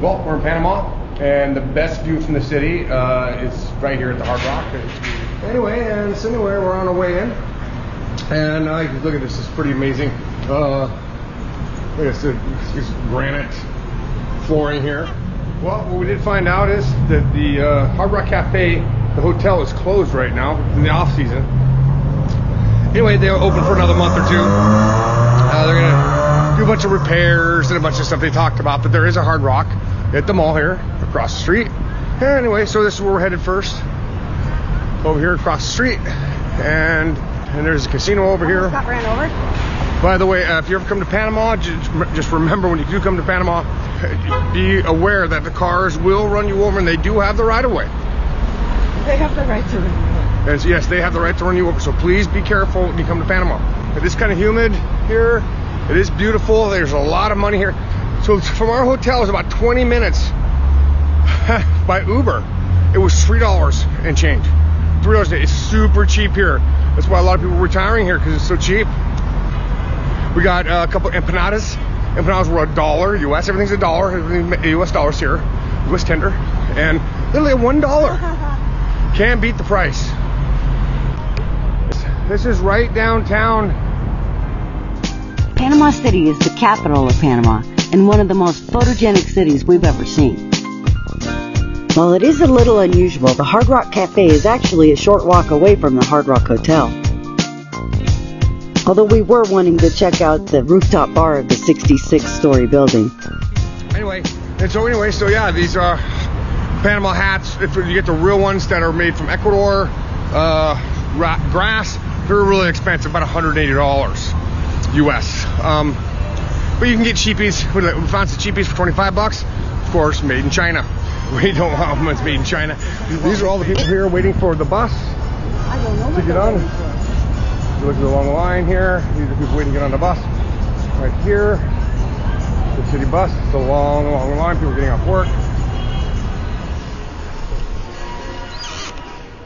Well, we're in Panama, and the best view from the city is right here at the Hard Rock. Anyway, we're on our way in, and look at this. It's pretty amazing. Look at this granite flooring here. Well, what we did find out is that the Hard Rock Cafe, the hotel, is closed right now in the off season. Anyway, they'll open for another month or two. They're gonna do a bunch of repairs and a bunch of stuff they talked about, but there is a Hard Rock at the mall here across the street. Anyway, so this is where we're headed first, over here across the street, and there's a casino over here. Got ran over. By the way, if you ever come to Panama, just remember when you do come to Panama, be aware that the cars will run you over, and they do have the right of way. They have the right to run you over. And so, yes, they have the right to run you over, so please be careful when you come to Panama. It is kind of humid here. It is beautiful. There's a lot of money here. So from our hotel, it was about 20 minutes by Uber. It was $3 and change. $3 a day. It's super cheap here. That's why a lot of people are retiring here, because it's so cheap. We got a couple empanadas. Empanadas were $1 US. Everything's $1. Everything's US dollars here. US tender. And literally $1. Can't beat the price. This is right downtown. Panama City is the capital of Panama and one of the most photogenic cities we've ever seen. While it is a little unusual, the Hard Rock Cafe is actually a short walk away from the Hard Rock Hotel. Although we were wanting to check out the rooftop bar of the 66-story building. Anyway, so yeah, these are Panama hats. If you get the real ones that are made from Ecuador, grass, they're really expensive, about $180 US. But you can get cheapies. We found some cheapies for $25. Of course, made in China. We don't want ones made in China. These are all the people here waiting for the bus to get on. You look at the long line here. These are people waiting to get on the bus. Right here, the city bus. It's a long line. People getting off work.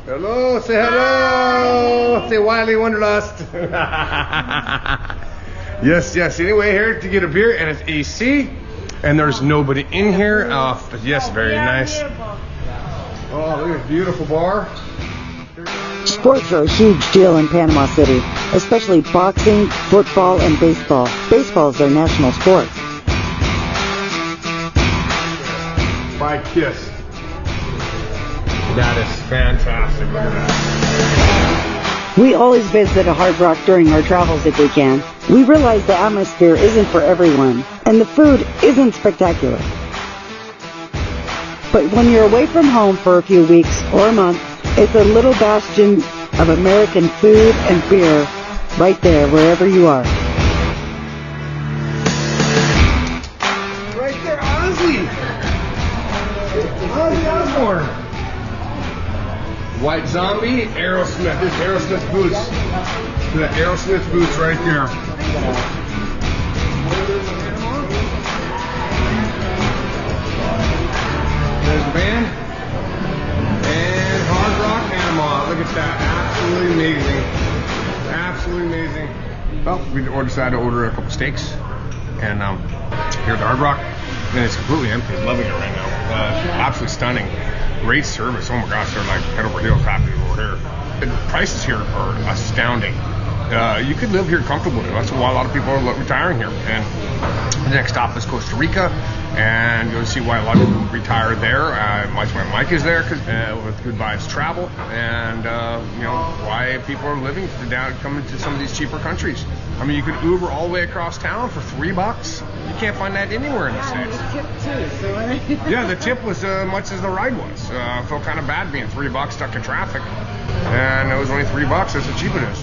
Hello, say hello. Say Wily Wonderlust. Yes. Anyway, here to get a beer, and it's AC, and there's nobody in here. Yes, very nice. Oh, look at this beautiful bar. Sports are a huge deal in Panama City, especially boxing, football, and baseball. Baseball is their national sport. By Kiss. That is fantastic. Look at that. We always visit a Hard Rock during our travels if we can. We realize the atmosphere isn't for everyone, and the food isn't spectacular. But when you're away from home for a few weeks or a month, it's a little bastion of American food and beer right there, wherever you are. Right there, Ozzy Osbourne. White Zombie, Aerosmith. There's Aerosmith boots. The Aerosmith boots right there. There's the band. And Hard Rock Panama. Look at that. Absolutely amazing. Absolutely amazing. Well, we decided to order a couple steaks. And here at the Hard Rock. And it's completely empty. I'm loving it right now. Absolutely stunning. Great service. Oh my gosh, they're like head over heels happy over here. The prices here are astounding. You could live here comfortably. That's why a lot of people are retiring here. And the next stop is Costa Rica, and you'll see why a lot of people retire there. That's why Mike is there, because with Good Vibes Travel, and why people are living coming to some of these cheaper countries. I mean, you could Uber all the way across town for $3. You can't find that anywhere in the States. Tip too, so yeah, the tip was much as the ride was. I felt kind of bad being $3 stuck in traffic, and it was only $3. That's how cheap it is.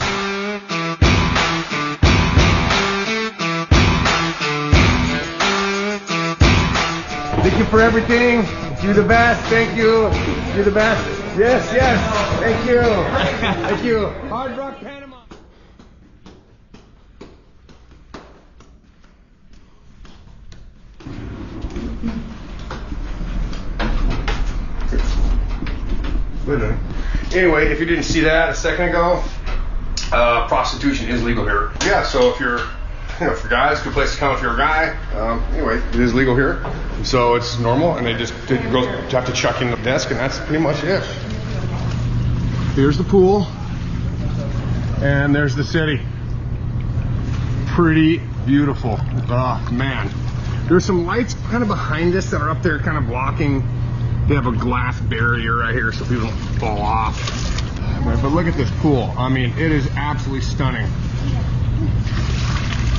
Thank you for everything. Do the best. Thank you. Do the best. Yes. Thank you. Thank you. Hard Rock Panama. Anyway, if you didn't see that a second ago, prostitution is legal here. Yeah, so if you're, for guys, good place to come if you're a guy. Anyway, it is legal here. So it's normal, and they have to chuck in the desk, and that's pretty much it. Here's the pool, and there's the city. Pretty beautiful. Oh man. There's some lights kind of behind us that are up there kind of blocking. They have a glass barrier right here so people don't fall off. But look at this pool. I mean, it is absolutely stunning.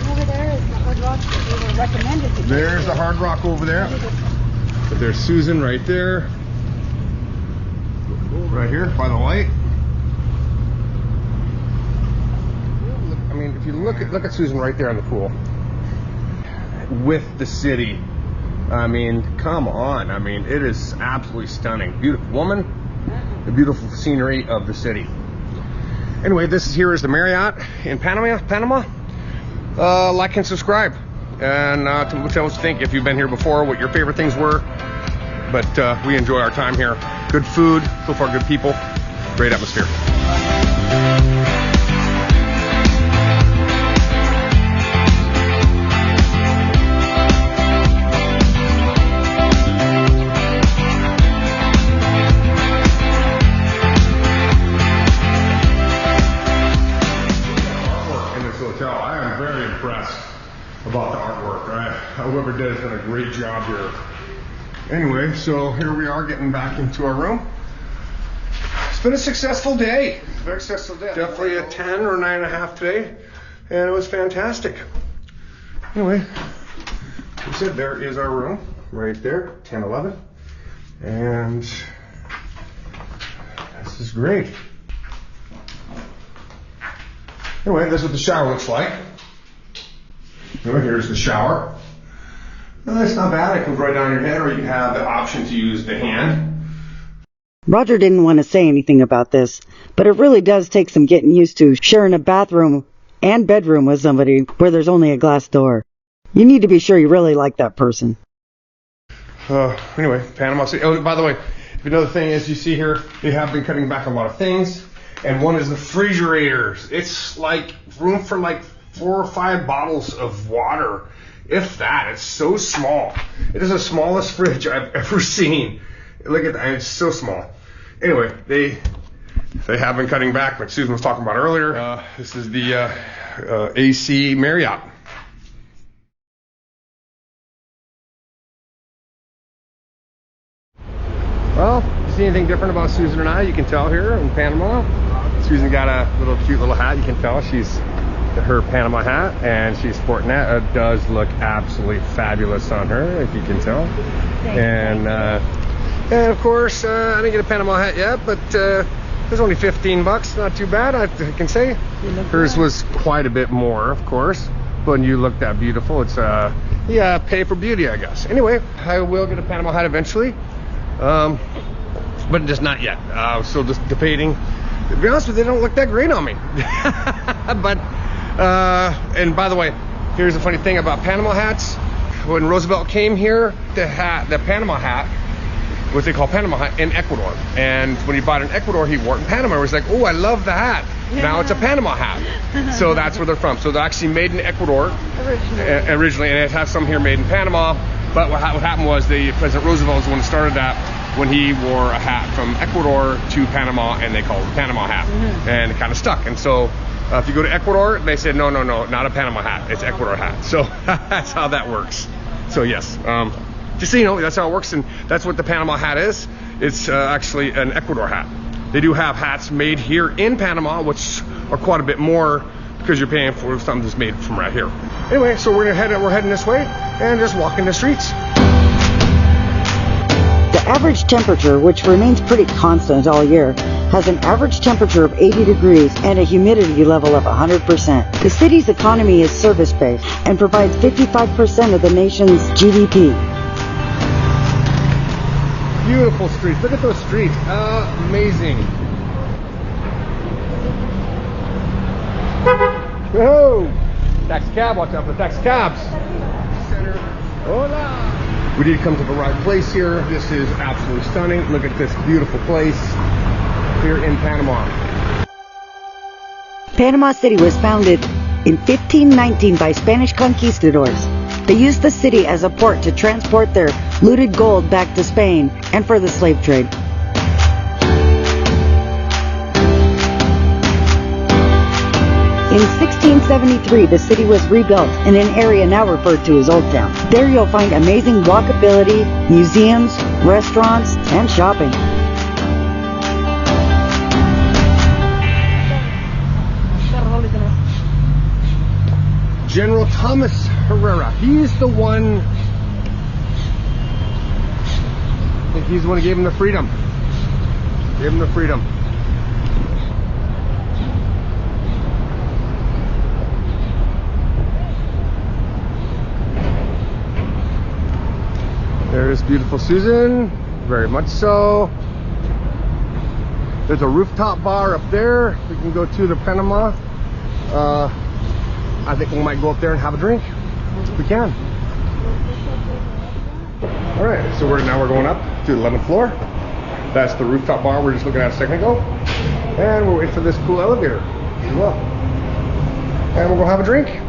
Over there is the Hard Rock that we were recommended to. There's the Hard Rock over there. But there's Susan right there. Right here by the light. I mean, if you look at Susan right there in the pool with the city. I mean, come on. I mean, it is absolutely stunning. Beautiful woman, the beautiful scenery of the city. Anyway, here is the Marriott in Panama. Like and subscribe, and tell us what you think, if you've been here before, what your favorite things were. But we enjoy our time here. Good food, so far good people, great atmosphere. About the artwork. Whoever did has done a great job here. Anyway, so here we are getting back into our room. It's been a successful day. Very successful day. Definitely a 10 or 9.5 today, and it was fantastic. Anyway, like I said, there is our room right there, 10-11, and this is great. Anyway, this is what the shower looks like. Here's the shower. Well, it's not bad. It comes right down your head, or you have the option to use the hand. Roger didn't want to say anything about this, but it really does take some getting used to sharing a bathroom and bedroom with somebody where there's only a glass door. You need to be sure you really like that person. Anyway, Panama City. Oh, by the way, another thing is, you see here, they have been cutting back a lot of things, and one is the refrigerators. It's like room for like 4 or 5 bottles of water, if that. It's so small. It is the smallest fridge I've ever seen. Look at that, it's so small. Anyway, they have been cutting back, like Susan was talking about earlier. This is the AC Marriott. Well, if you see anything different about Susan and I, you can tell here in Panama. Susan got a cute little hat. You can tell she's her Panama hat, and she's sporting that. It does look absolutely fabulous on her, if you can tell. And of course, I didn't get a Panama hat yet, but it was only $15. Not too bad, I can say. Hers was quite a bit more, of course. But you look that beautiful. It's pay for beauty, I guess. Anyway, I will get a Panama hat eventually, but just not yet. Still just debating. To be honest with you, they don't look that great on me. But and by the way, here's a funny thing about Panama hats. When Roosevelt came here, the Panama hat, what they call Panama hat, in Ecuador. And when he bought it in Ecuador, he wore it in Panama. He was like, oh, I love the hat. Now it's a Panama hat. So that's where they're from. So they're actually made in Ecuador originally, and it has some here made in Panama. But what happened was President Roosevelt was the one who started that, when he wore a hat from Ecuador to Panama, and they called it Panama hat. And it kind of stuck. And so if you go to Ecuador, they said, no, not a Panama hat. It's Ecuador hat. So that's how that works. So yes, just so you know, that's how it works, and that's what the Panama hat is. It's actually an Ecuador hat. They do have hats made here in Panama, which are quite a bit more, because you're paying for something that's made from right here. Anyway, so we're heading this way and just walking the streets. The average temperature, which remains pretty constant all year, has an average temperature of 80 degrees and a humidity level of 100%. The city's economy is service-based and provides 55% of the nation's GDP. Beautiful streets. Look at those streets. Amazing. Whoa! Taxi cab, watch out for taxi cabs. Center. Hola! We did come to the right place here. This is absolutely stunning. Look at this beautiful place here in Panama. Panama City was founded in 1519 by Spanish conquistadors. They used the city as a port to transport their looted gold back to Spain, and for the slave trade. In 1673, the city was rebuilt in an area now referred to as Old Town. There you'll find amazing walkability, museums, restaurants, and shopping. General Thomas Herrera. He's the one. I think he's the one who gave him the freedom. Gave him the freedom. There's beautiful Susan, very much so. There's a rooftop bar up there. We can go to the Panama. I think we might go up there and have a drink. We can. All right, so now we're going up to the 11th floor. That's the rooftop bar we were just looking at a second ago. And we're waiting for this cool elevator as well. And we'll go have a drink.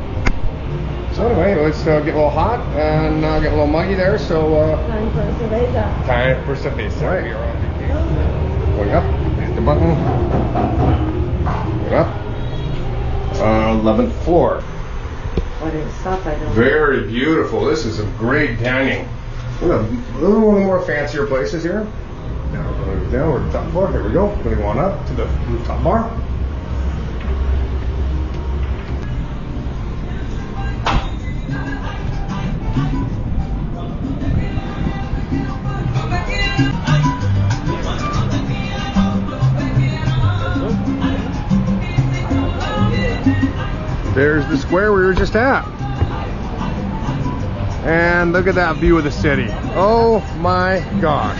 So anyway, let's get a little hot and get a little muggy there. So Time for cerveza. time for cerveza. Right. We are on vacation. Going up, hit the button. Going up. 11th floor. Very beautiful. This is some great dining. We're a little more fancier places here. Now we're going down. We're at the top floor. Here we go. We're going to go on up to the rooftop bar. There's the square we were just at. And look at that view of the city. Oh my gosh.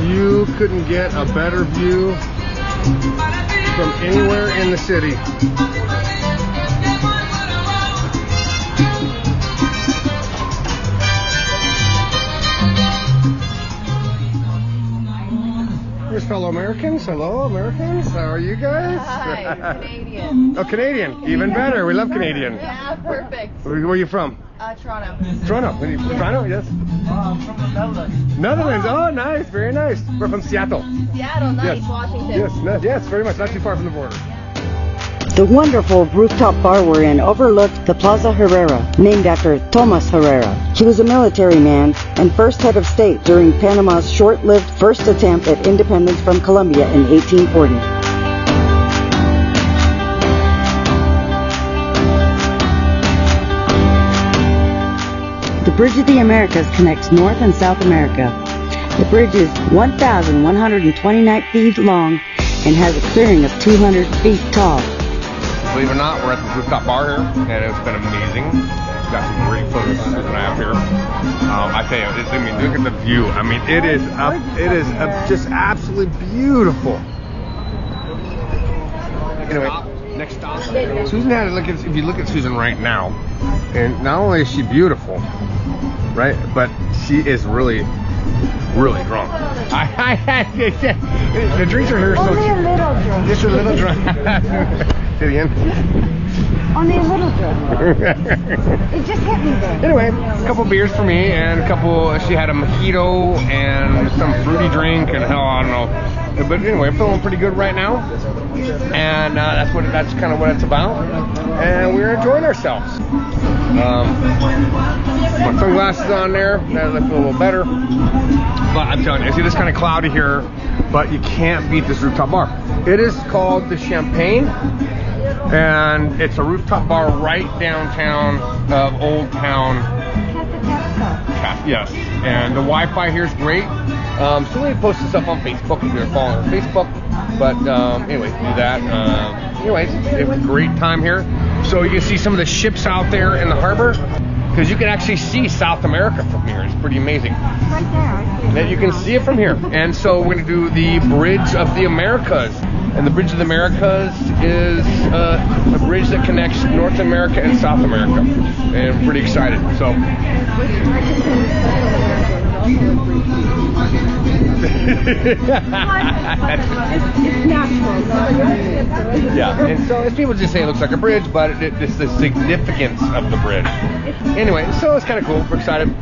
You couldn't get a better view from anywhere in the city. Here's fellow Americans. Hello, Americans. How are you guys? Hi, Canadian. Oh, Canadian. Even better. We love Canadian. Yeah, perfect. Where are you from? Toronto. Toronto. Toronto, yes. I'm from the Netherlands. Netherlands. Oh, nice. Very nice. We're from Seattle. Seattle, nice. Yes. Washington. Yes, very much. Not too far from the border. The wonderful rooftop bar we're in overlooked the Plaza Herrera, named after Tomas Herrera. He was a military man and first head of state during Panama's short-lived first attempt at independence from Colombia in 1840. The Bridge of the Americas connects North and South America. The bridge is 1,129 feet long and has a clearing of 200 feet tall. Believe it or not, we're at the rooftop bar here, and it's been amazing. Got some great photos that I have here. I tell you, I mean, look at the view. I mean, it is just absolutely beautiful. Anyway, next stop. Susan had to look at. If you look at Susan right now, and not only is she beautiful, right, but she is really drunk. The drinks are here so Only a little drunk. just a little drunk. Say it again. Only a little drunk. It just hit me there. Anyway, a couple beers for me and a couple. She had a mojito and some fruity drink and hell, I don't know. But anyway, I'm feeling pretty good right now, and that's kind of what it's about. And we're enjoying ourselves. My sunglasses on there. That looks a little better. But I'm telling you, I see this kind of cloudy here, but you can't beat this rooftop bar. It is called the Champagne. And it's a rooftop bar right downtown of Old Town. Yes, and the Wi-Fi here is great. Still need to post this up on Facebook if you're following on Facebook. But anyway, do that. Anyways, it's a great time here. So you can see some of the ships out there in the harbor, because you can actually see South America from here. It's pretty amazing. Right there. I see it. That you can see it from here. And so we're going to do the Bridge of the Americas. And the Bridge of the Americas is a bridge that connects North America and South America. And I'm pretty excited. So. It's natural. Yeah, and so as people just say it looks like a bridge, but it's the significance of the bridge. Anyway, so it's kind of cool. We're excited.